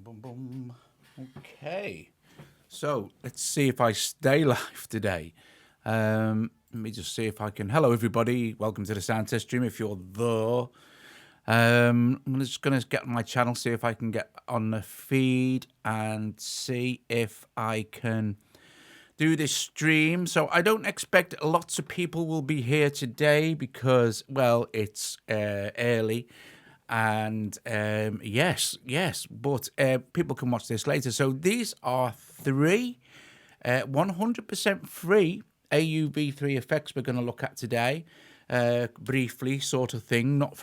boom, boom. Okay, so let's see if I stay live today. Let me just see if I can. Hello, everybody. Welcome to the sound test stream. If you're there, I'm just going to get on my channel, see if I can get on the feed and see if I can do this stream. So I don't expect lots of people will be here today because, well, it's early. And yes, but people can watch this later. So these are three 100% free AUv3 effects we're going to look at today, briefly, sort of thing, not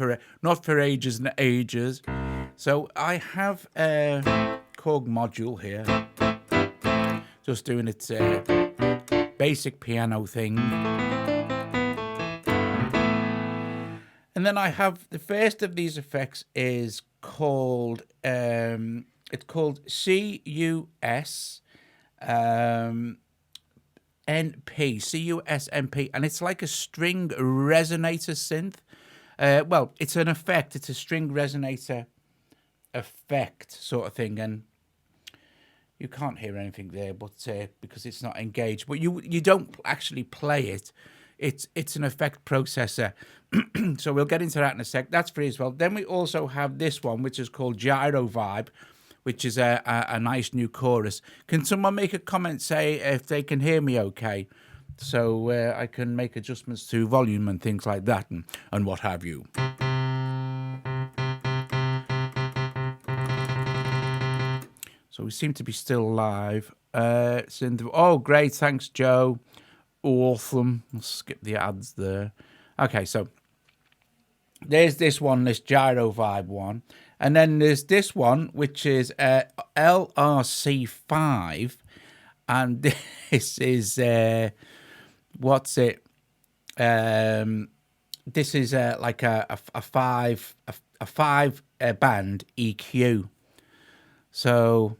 for ages and ages. So I have a Korg Module here, just doing its basic piano thing. And then I have the first of these effects is called it's called CuSnP, CuSnP, and it's like a string resonator synth. Well, it's an effect. It's a string resonator effect sort of thing, and you can't hear anything there, but because it's not engaged. But you don't actually play it. It's an effect processor. So we'll get into that in a sec. That's free as well. Then we also have this one, which is called Gyro Vibe, which is a nice new chorus. Can someone make a comment, say if they can hear me okay, so I can make adjustments to volume and things like that and what have you. So we seem to be still live. Oh, great. Thanks, Joe. Awesome. I'll skip the ads there. Okay, so there's this one, this Gyro Vibe one. And then there's this one, which is LRC5. And this is, what's it? This is like a five band EQ. So,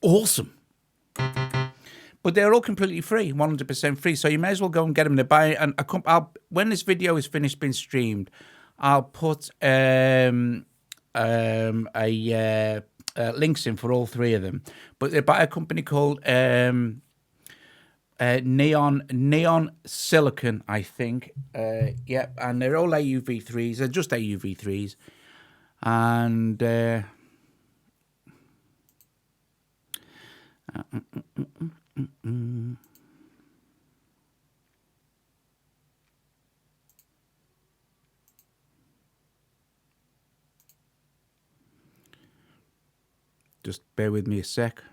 awesome. But they're all completely free, 100% free. So you may as well go and get them to buy it. And when this video is finished being streamed, I'll put links in for all three of them. But they're by a company called Neon Silicon, I think. Yeah, and they're all AUv3s. They're just AUv3s. And just bear with me a sec.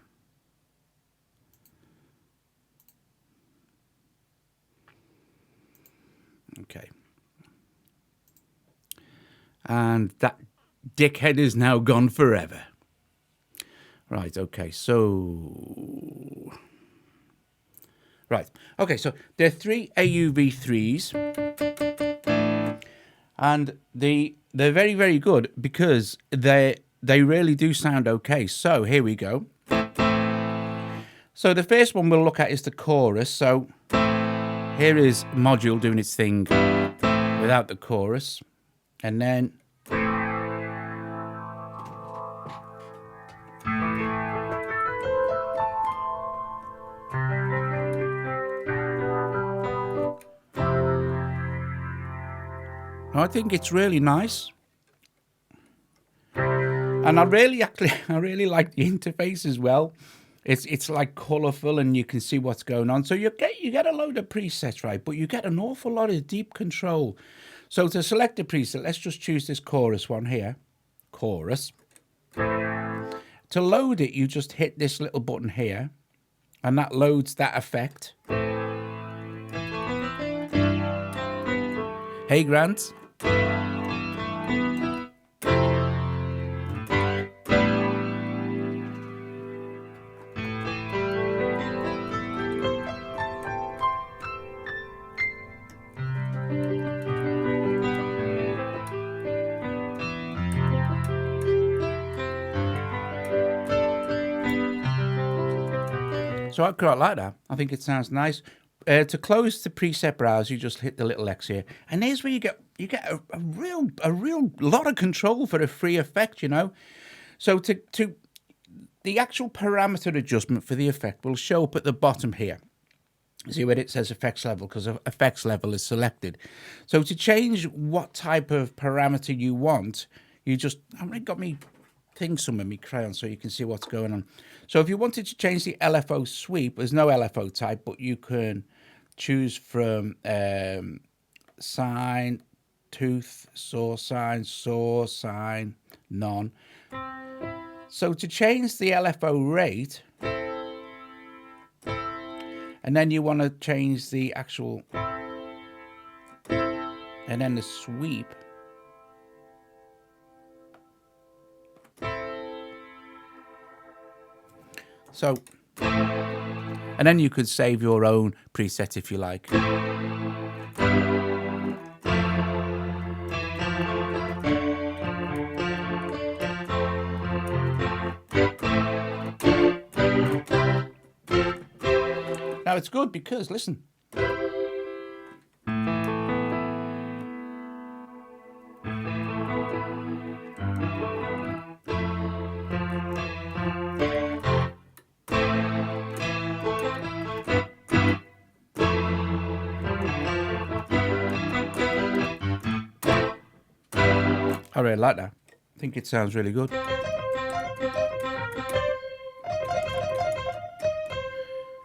Okay. And that dickhead is now gone forever. Right, okay, so... Right, okay, so there are three AUv3s. And they're very, very good because they really do sound okay. So here we go. So the first one we'll look at is the chorus. So here is Module doing its thing without the chorus. And then... I think it's really nice. And I really like the interface as well. It's like colourful and you can see what's going on. So you get a load of presets, right? But you get an awful lot of deep control. So to select a preset, let's just choose this chorus one here. Chorus. To load it, you just hit this little button here. And that loads that effect. Hey, Grant. So I quite like that. I think it sounds nice. To close the preset browser, you just hit the little X here, and here's where you get a real lot of control for a free effect, you know. So to the actual parameter adjustment for the effect will show up at the bottom here. See where it says effects level, because effects level is selected. So to change what type of parameter you want, you just, I've already got me thing somewhere, me crayon, so you can see what's going on. So if you wanted to change the LFO sweep, there's no LFO type, but you can choose from sine, tooth, saw sine, none. So to change the LFO rate, and then you want to change the actual, and then the sweep. So, and then you could save your own preset if you like. Now it's good because, listen. I really like that. I think it sounds really good.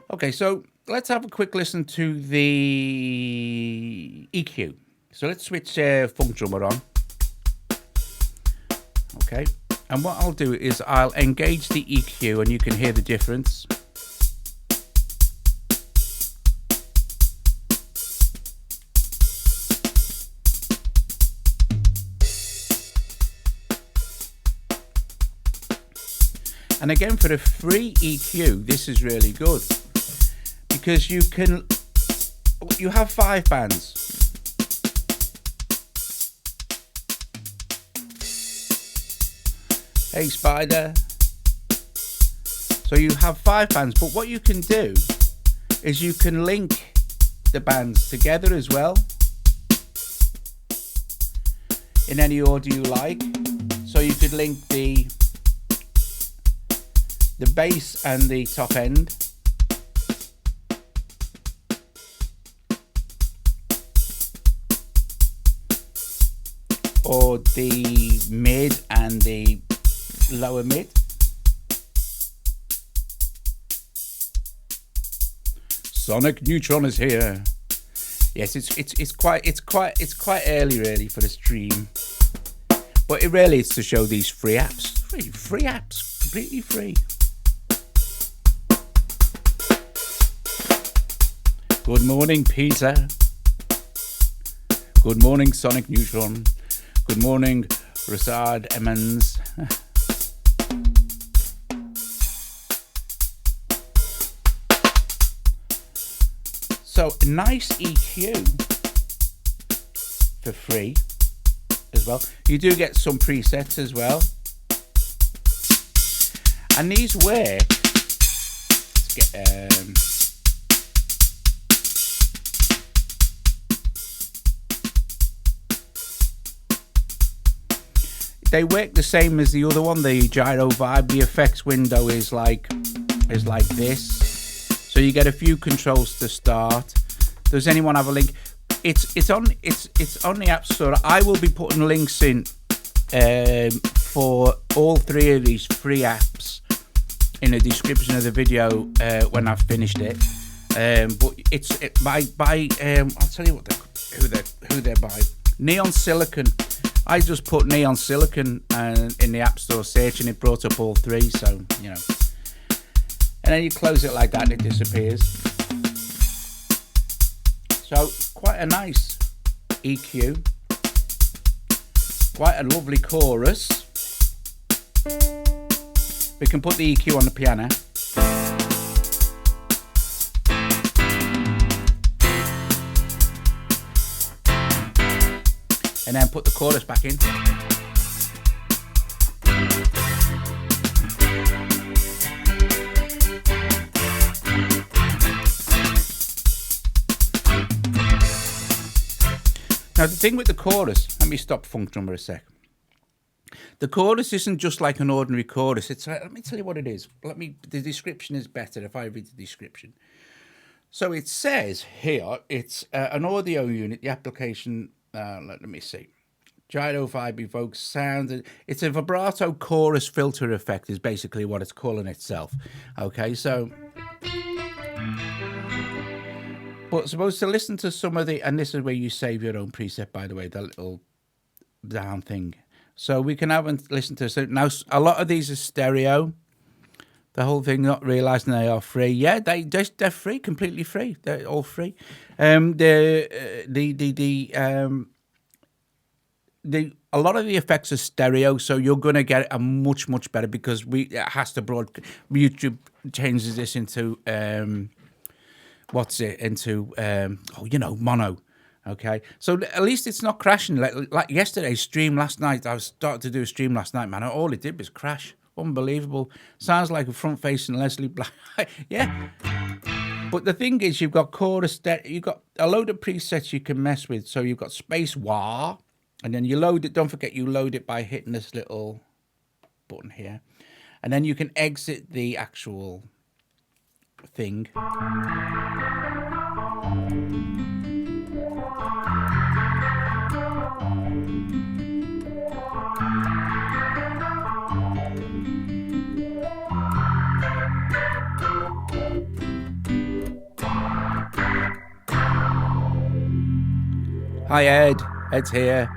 Okay, so let's have a quick listen to the EQ. So let's switch funk drummer on. Okay, and what I'll do is I'll engage the EQ and you can hear the difference. And again, for the free EQ, this is really good because you have 5 bands. Hey Spider. So you have 5 bands, but what you can do is you can link the bands together as well in any order you like. So you could link the bass and the top end. Or the mid and the lower mid. Sonic Neutron is here. Yes, it's quite early really for the stream, but it really is to show these free apps. Free apps, completely free. Good morning, Peter. Good morning, Sonic Neutron. Good morning, Rasad Emmons. So, nice EQ for free as well. You do get some presets as well. And these work. Let's get, they work the same as the other one, the Gyro Vibe. The effects window is like this. So you get a few controls to start. Does anyone have a link? It's on the App Store. I will be putting links in for all 3 of these free apps in the description of the video when I've finished it. But it's by I'll tell you who they're by. Neon Silicon. I just put Neon Silicon in the App Store search and it brought up all 3, so, you know. And then you close it like that and it disappears. So, quite a nice EQ. Quite a lovely chorus. We can put the EQ on the piano. And then put the chorus back in. Now the thing with the chorus, let me stop funk drummer a sec. The chorus isn't just like an ordinary chorus. It's let me tell you what it is. The description is better if I read the description. So it says here, it's an audio unit. The application, let me see. Gyro Vibe evokes sound. It's a vibrato chorus filter effect is basically what it's calling itself. Okay, so... But supposed to listen to some of the... And this is where you save your own preset, by the way, the little down thing. So we can have and listen to... So now, a lot of these are stereo. The whole thing, not realizing they are free. Yeah, they're free, completely free. They're all free. A lot of the effects are stereo, so you're going to get a much better because it has to YouTube changes this into mono. Okay, so at least it's not crashing like yesterday's stream last night. I started to do a stream last night, man. All it did was crash. Unbelievable. Sounds like a front-facing Leslie Black. Yeah. But the thing is, you've got chorus, you've got a load of presets you can mess with. So you've got space wah, and then you load it. Don't forget, you load it by hitting this little button here. And then you can exit the actual thing. Hi Ed, Ed's here.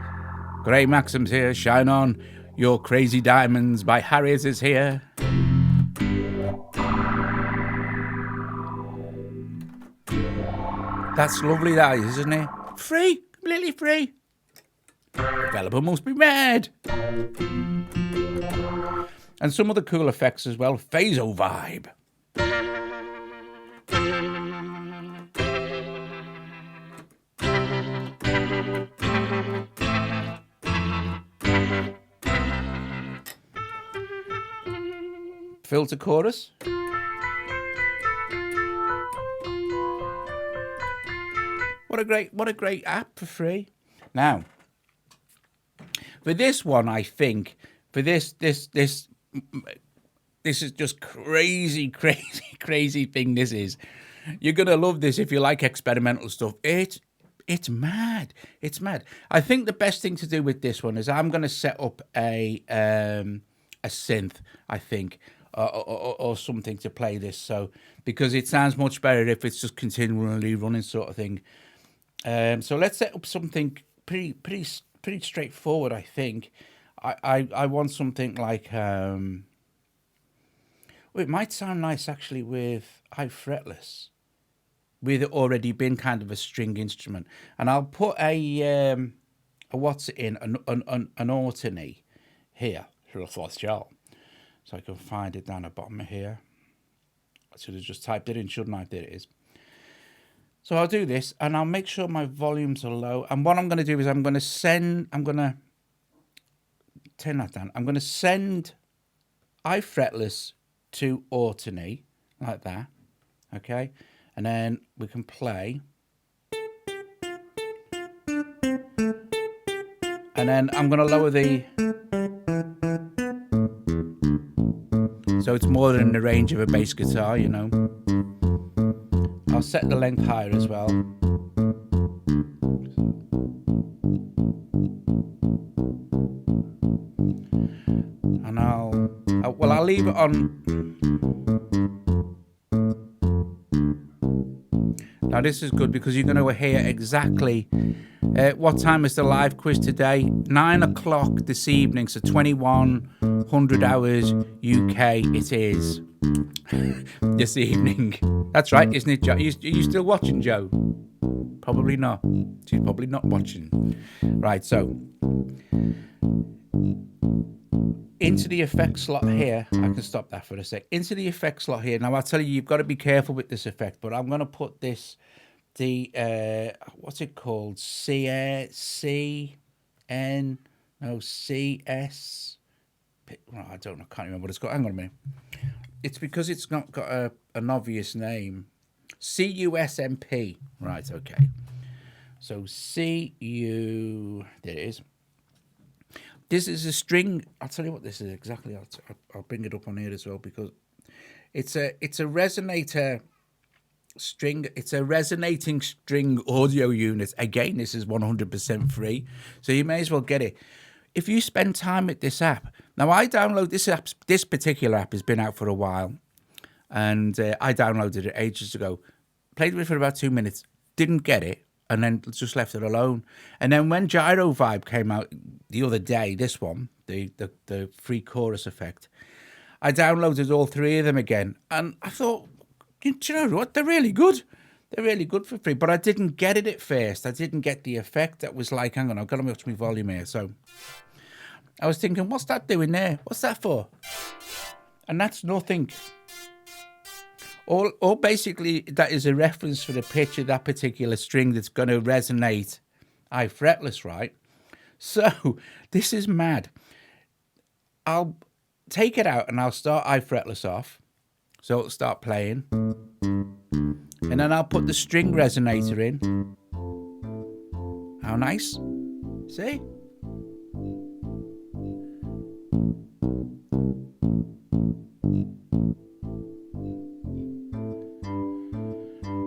Grey Maxim's here. Shine On. Your Crazy Diamonds by Harriet is here. That's lovely, that is, isn't it? Free, completely free. Developer must be mad. And some of the cool effects as well. Phaso Vibe. Filter chorus. What a great app for free. Now, for this one, I think for this is just crazy thing. This is, you're gonna love this if you like experimental stuff. It's mad. It's mad. I think the best thing to do with this one is I'm gonna set up a synth. I think. Or something to play this, so because it sounds much better if it's just continually running sort of thing. So let's set up something pretty straightforward. I think I want something like well, it might sound nice actually with iFretless, with it already been kind of a string instrument, and I'll put a what's it in an Autony here. So I can find it down the bottom here. I should have just typed it in, shouldn't I? There it is. So I'll do this, and I'll make sure my volumes are low. And what I'm going to do is I'm going to turn that down. I'm going to send iFretless to Autony, like that. Okay? And then we can play. And then I'm going to lower the... So it's more than the range of a bass guitar, you know. I'll set the length higher as well. And I'll leave it on. Now this is good because you're going to hear exactly what time is the live quiz today. 9 o'clock this evening, so 2100 hours UK it is this evening. That's right, isn't it, Joe? Are you still watching, Joe? Probably not. She's probably not watching. Right, so into the effect slot here. I can stop that for a sec. Into the effect slot here. Now I'll tell you, you've got to be careful with this effect, but I'm going to put this, what's it called? CS. Well, I don't know. I can't remember what it's called. Hang on a minute. It's because it's not got an obvious name. CuSnP. Right. Okay. So there it is. This is a string. I'll tell you what this is exactly. I'll bring it up on here as well, because it's a resonator string. It's a resonating string audio unit. Again, this is 100% free, so you may as well get it if you spend time with this app. Now, I download this app. This particular app has been out for a while, and I downloaded it ages ago. Played with it for about 2 minutes, didn't get it, and then just left it alone. And then when Gyro Vibe came out the other day, this one, the free chorus effect, I downloaded all 3 of them again, and I thought, do you know what? They're really good. They're really good for free. But I didn't get it at first. I didn't get the effect that was like, hang on, I've got to match my volume here. So I was thinking, what's that doing there? What's that for? And that's nothing. Or basically, that is a reference for the pitch of that particular string that's going to resonate iFretless, right? So this is mad. I'll take it out and I'll start iFretless off. So it'll start playing. And then I'll put the string resonator in. How nice. See?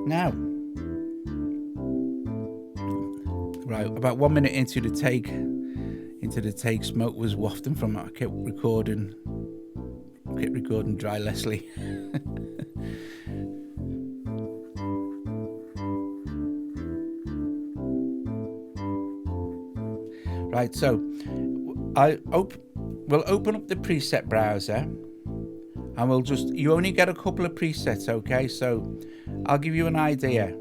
Now, right, about 1 minute into the take, smoke was wafting from it. I kept recording Dry Leslie. Right, so we'll open up the preset browser, and we'll you only get a couple of presets, okay? So I'll give you an idea.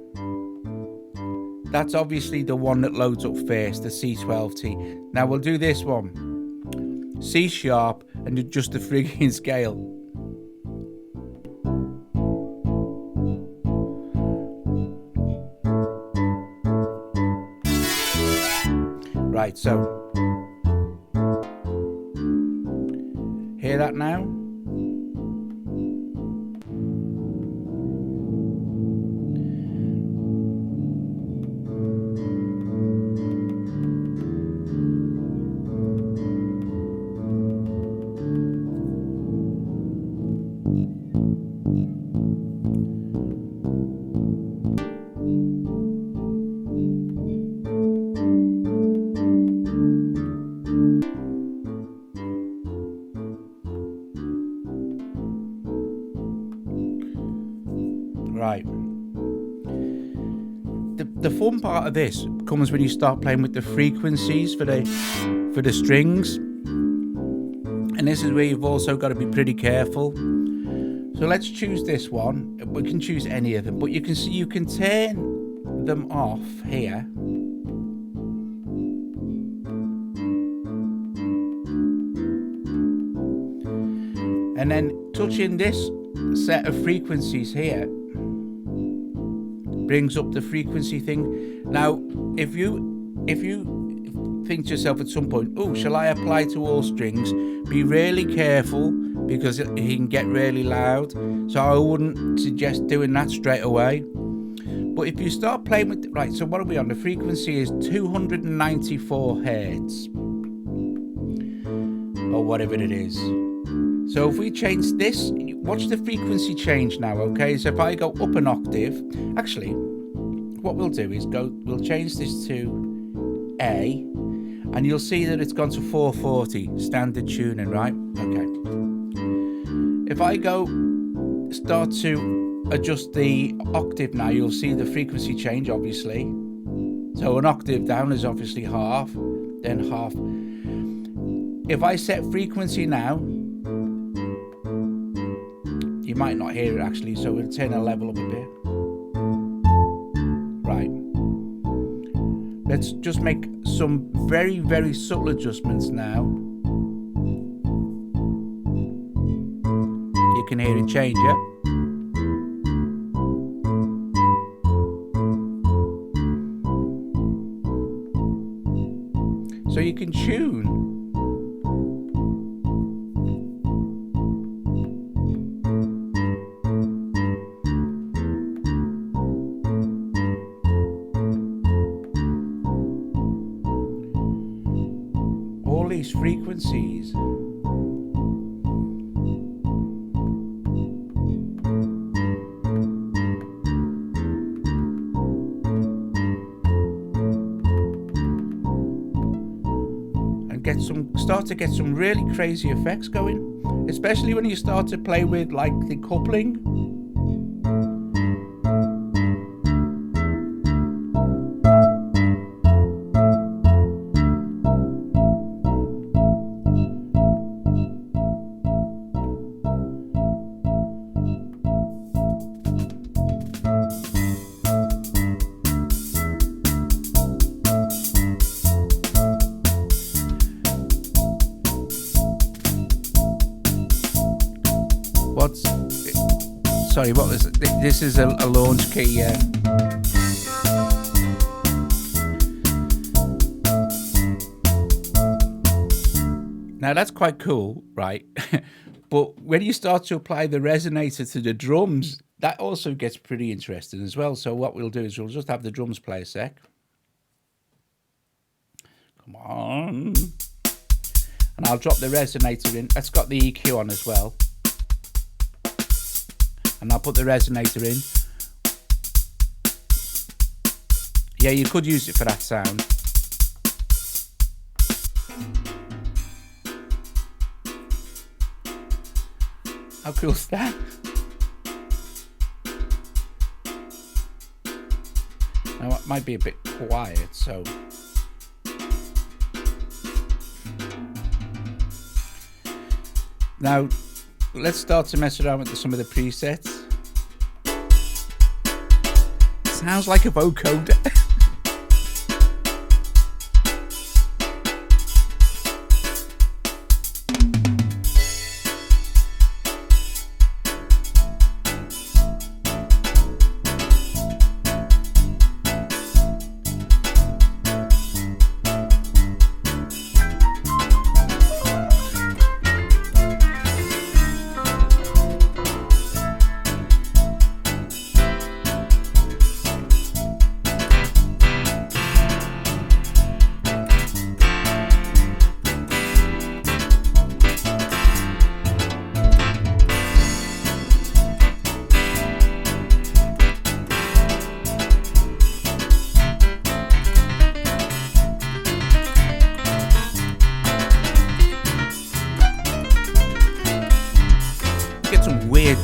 That's obviously the one that loads up first, the C12T. Now we'll do this one, C sharp, and just the frigging scale. Right, so hear that now? Right. The fun part of this comes when you start playing with the frequencies for the strings, and this is where you've also got to be pretty careful. So let's choose this one. We can choose any of them, but you can see you can turn them off here. And then touching this set of frequencies here brings up the frequency thing. Now, if you think to yourself at some point, oh, shall I apply to all strings? Be really careful, because he can get really loud. So I wouldn't suggest doing that straight away. But if you start playing with, right, so what are we on? The frequency is 294 hertz, or whatever it is. So if we change this, watch the frequency change now, okay? So if I go up an octave, actually, what we'll do is we'll change this to A, and you'll see that it's gone to 440, standard tuning, right? Okay. If I start to adjust the octave now, you'll see the frequency change, obviously. So an octave down is obviously half, then half. If I set frequency now, you might not hear it actually, so we'll turn the level up a bit. Right. Let's just make some very, very subtle adjustments now. You can hear it change, yeah? So you can tune. frequencies. Start to get some really crazy effects going, especially when you start to play with like the coupling. Sorry, what was it? This is a launch key, yeah. Now that's quite cool, right? But when you start to apply the resonator to the drums, that also gets pretty interesting as well. So what we'll do is we'll just have the drums play a sec. Come on. And I'll drop the resonator in. That's got the EQ on as well. And I'll put the resonator in. Yeah, you could use it for that sound. How cool is that? Now it might be a bit quiet, so. Now, let's start to mess around with some of the presets. Sounds like a vocoder.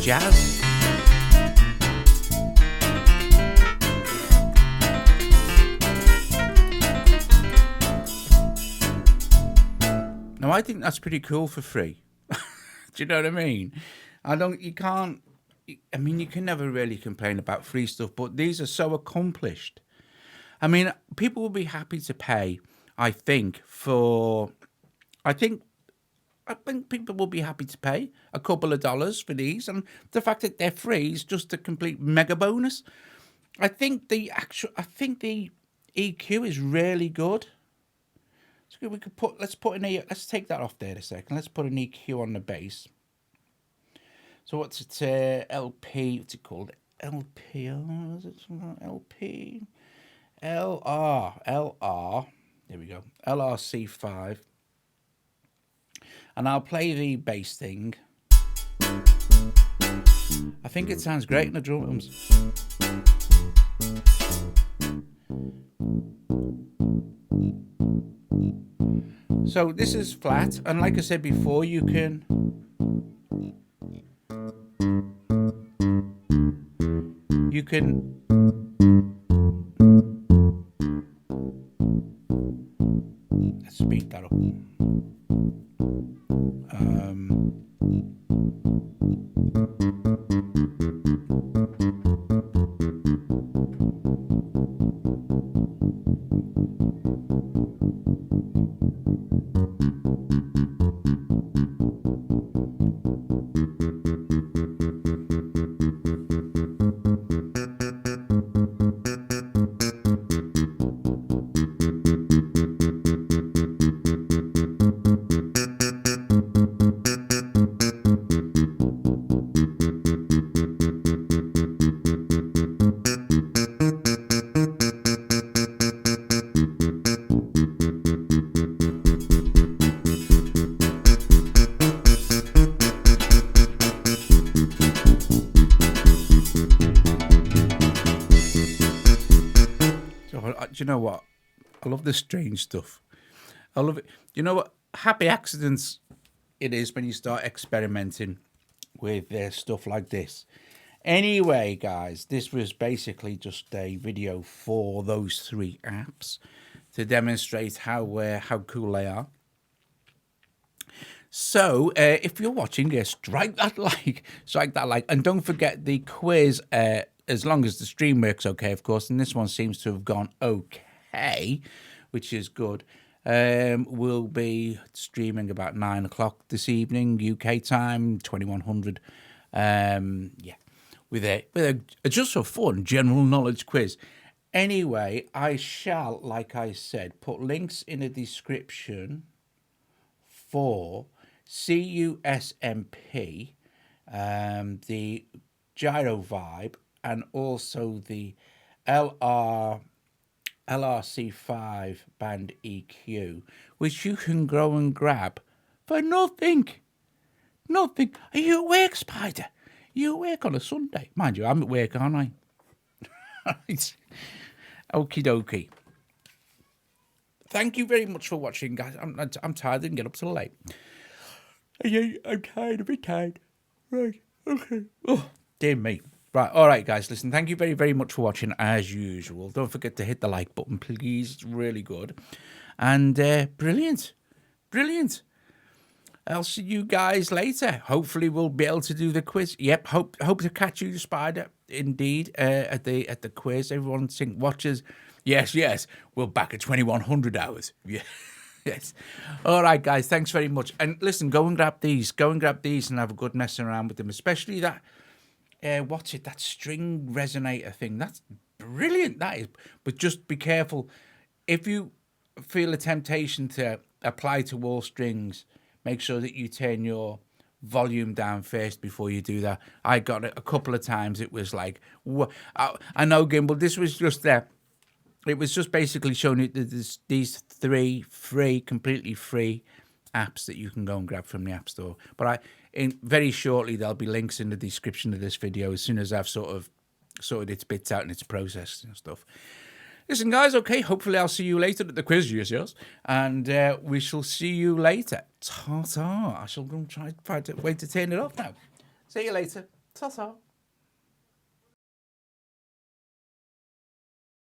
Jazz. Now I think that's pretty cool for free. Do you know what I mean? You can never really complain about free stuff, but these are so accomplished. I mean, people will be happy to pay, I think people will be happy to pay a couple of dollars for these, and the fact that they're free is just a complete mega bonus. I think the EQ is really good. So let's take that off there a second. Let's put an EQ on the bass. So what's it? LP. What's it called? LP. Is it LP? LR. There we go. LRC5. And I'll play the bass thing. I think it sounds great in the drums. So this is flat, and like I said before, you can let's speed that up. you know what? I love the strange stuff. I love it. You know what? Happy accidents it is when you start experimenting with stuff like this. Anyway, guys, this was basically just a video for those 3 apps to demonstrate how cool they are. So, if you're watching, strike that like, and don't forget the quiz. As long as the stream works okay, of course, and this one seems to have gone okay, which is good. We'll be streaming about 9 o'clock this evening, UK time, 2100. Yeah, with a just for fun general knowledge quiz. Anyway, I shall, like I said, put links in the description for CuSnP, the Gyro Vibe, and also the LRC5 band EQ, which you can go and grab for nothing. Nothing. Are you at work, Spider? You at work on a Sunday? Mind you, I'm at work, aren't I? Right. Okie dokie. Thank you very much for watching, guys. I'm tired. I didn't get up till late. I'm tired. A bit tired. Right. Okay. Oh, dear me. Right. All right, guys. Listen, thank you very, very much for watching, as usual. Don't forget to hit the like button, please. It's really good. And brilliant. Brilliant. I'll see you guys later. Hopefully, we'll be able to do the quiz. Yep. Hope to catch you, Spider. Indeed. At the quiz. Everyone watches. Yes. We're back at 2100 hours. Yeah. Yes. All right, guys. Thanks very much. And listen, go and grab these. Go and grab these and have a good messing around with them. Especially that. What's it? That string resonator thing. That's brilliant. That is. But just be careful. If you feel a temptation to apply to all strings, make sure that you turn your volume down first before you do that. I got it a couple of times. It was like, I know, Gimbal. This was just there. It was just basically showing you these 3 free, completely free apps that you can go and grab from the App Store. But very shortly, there'll be links in the description of this video as soon as I've sort of sorted its bits out and its processed and stuff. Listen, guys, okay, hopefully I'll see you later at the quiz, yes. And we shall see you later. Ta-ta. I shall go and try to wait to turn it off now. See you later. Ta-ta.